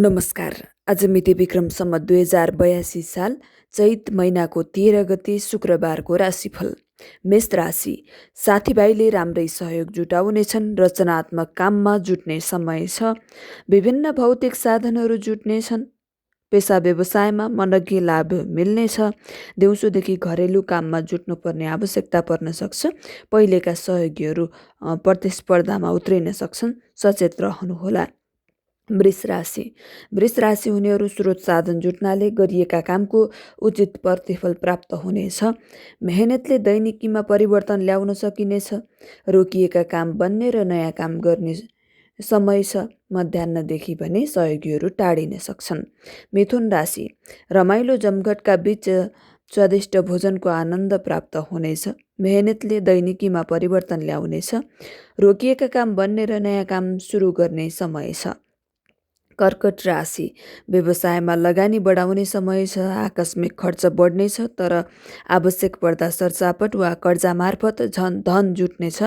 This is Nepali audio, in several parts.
नमस्कार। आज मिति विक्रम सम्वत 2082 साल चैत महिनाको 13 गते शुक्रबारको राशिफल। मेष राशि। साथीभाइले राम्रै सहयोग जुटाउनेछन्। रचनात्मक काममा जुट्ने समय छ। विभिन्न भौतिक साधनहरू जुट्नेछन्। पेसा व्यवसायमा मनज्ञ लाभ मिल्नेछ। दिउँसोदेखि घरेलु काममा जुट्नुपर्ने आवश्यकता पर्न सक्छ। पहिलेका सहयोगीहरू प्रतिस्पर्धामा उत्रिन सक्छन्। सचेत रहनुहोला। वृष राशि। वृष राशि हुनेहरू स्रोत साधन जुट्नाले गरिएका कामको उचित प्रतिफल प्राप्त हुनेछ। मेहनतले दैनिकीमा परिवर्तन ल्याउन सकिनेछ। रोकिएका काम बन्ने र नयाँ काम गर्ने समय छ। मध्याह्नदेखि भने सहयोगीहरू टाढिन सक्छन्। मिथुन राशि। रमाइलो जमघटका बीच स्वादिष्ट भोजनको आनन्द प्राप्त हुनेछ। मेहनतले दैनिकीमा परिवर्तन ल्याउनेछ। रोकिएका काम बन्ने र नयाँ काम सुरु गर्ने समय छ। कर्कट राशि। व्यवसायमा लगानी बढाउने समय छ। आकस्मिक खर्च बढ्नेछ, तर आवश्यक पर्दा सरसापट वा कर्जा मार्फत धन जुट्नेछ।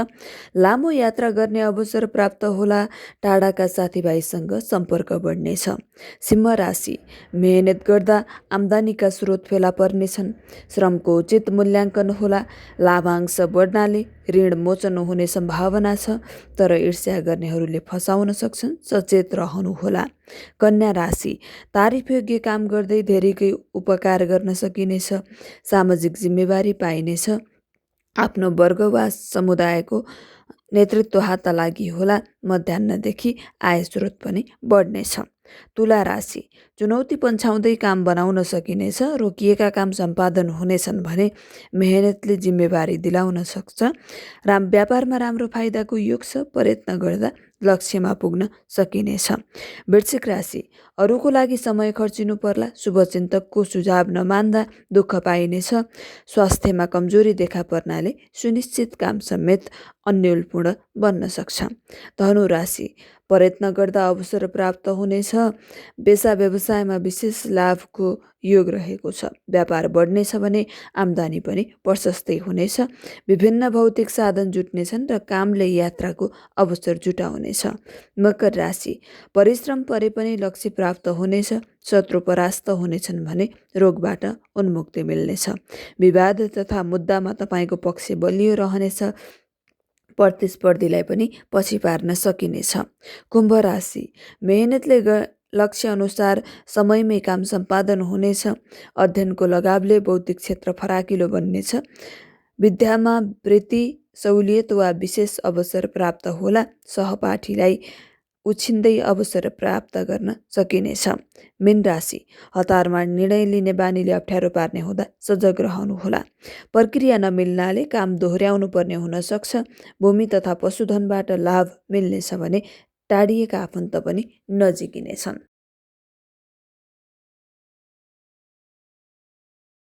लामो यात्रा गर्ने अवसर प्राप्त होला। टाढाका साथीभाइसँग सम्पर्क बढ्नेछ। सिंह राशि। मेहनत गर्दा आम्दानीका स्रोत फेला पर्नेछन्। श्रमको उचित मूल्याङ्कन होला। लाभांश बढ्नाले ऋण मोचन हुने सम्भावना छ, तर ईर्ष्या गर्नेहरूले फसाउन सक्छन्। सचेत रहनुहोला। कन्या राशि। तारिफयोग्य काम गर्दै धेरैकै उपकार गर्न सकिनेछ। सामाजिक जिम्मेवारी पाइनेछ। आफ्नो वर्ग वा समुदायको नेतृत्व हात लागि होला। मध्याह्नदेखि आय स्रोत पनि बढ्नेछ। तुला राशि। चुनौती पन्छाउँदै काम बनाउन सकिनेछ। रोकिएका काम सम्पादन हुनेछन् भने मेहनतले जिम्मेवारी दिलाउन सक्छ। व्यापारमा राम्रो फाइदाको योग छ। प्रयत्न गर्दा लक्ष्यमा पुग्न सकिनेछ। वृश्चिक राशि। अरूको लागि समय खर्चिनु पर्ला। शुभचिन्तकको सुझाव नमान्दा दुःख पाइनेछ। स्वास्थ्यमा कमजोरी देखा पर्नाले सुनिश्चित काम समेत अन्यलपूर्ण बन्न सक्छ। धनु राशि। प्रयत्न गर्दा अवसर प्राप्त हुनेछ। पेसा व्यवसायमा विशेष लाभको योग रहेको छ। व्यापार बढ्नेछ भने आम्दानी पनि प्रशस्तै हुनेछ। विभिन्न भौतिक साधन जुट्नेछन् र कामले यात्राको अवसर जुटाउनेछ। मकर राशि। परिश्रम परे पनि लक्ष्य प्राप्त हुनेछ। शत्रु परास्त हुनेछन् भने रोगबाट उन्मुक्ति मिल्नेछ। विवाद तथा मुद्दामा तपाईँको पक्ष बलियो रहनेछ। प्रतिस्पर्धीलाई पनि पछि पार्न सकिनेछ। कुम्भ राशि। मेहनतले लक्ष्य अनुसार समयमै काम सम्पादन हुनेछ। अध्ययनको लगावले बौद्धिक क्षेत्र फराकिलो बन्नेछ। विद्यामा वृत्ति, सहुलियत वा विशेष अवसर प्राप्त होला। सहपाठीलाई उछिन्दै अवसर प्राप्त गर्न सकिनेछ। मीन राशि। हतारमा निर्णय लिने बानीले अप्ठ्यारो पार्ने हुँदा सजग रहनुहोला। प्रक्रिया नमिल्नाले काम दोहोर्याउनु पर्ने हुन सक्छ। भूमि तथा पशुधनबाट लाभ मिल्नेछ भने टाढिएका आफन्त पनि नजिकिनेछन्।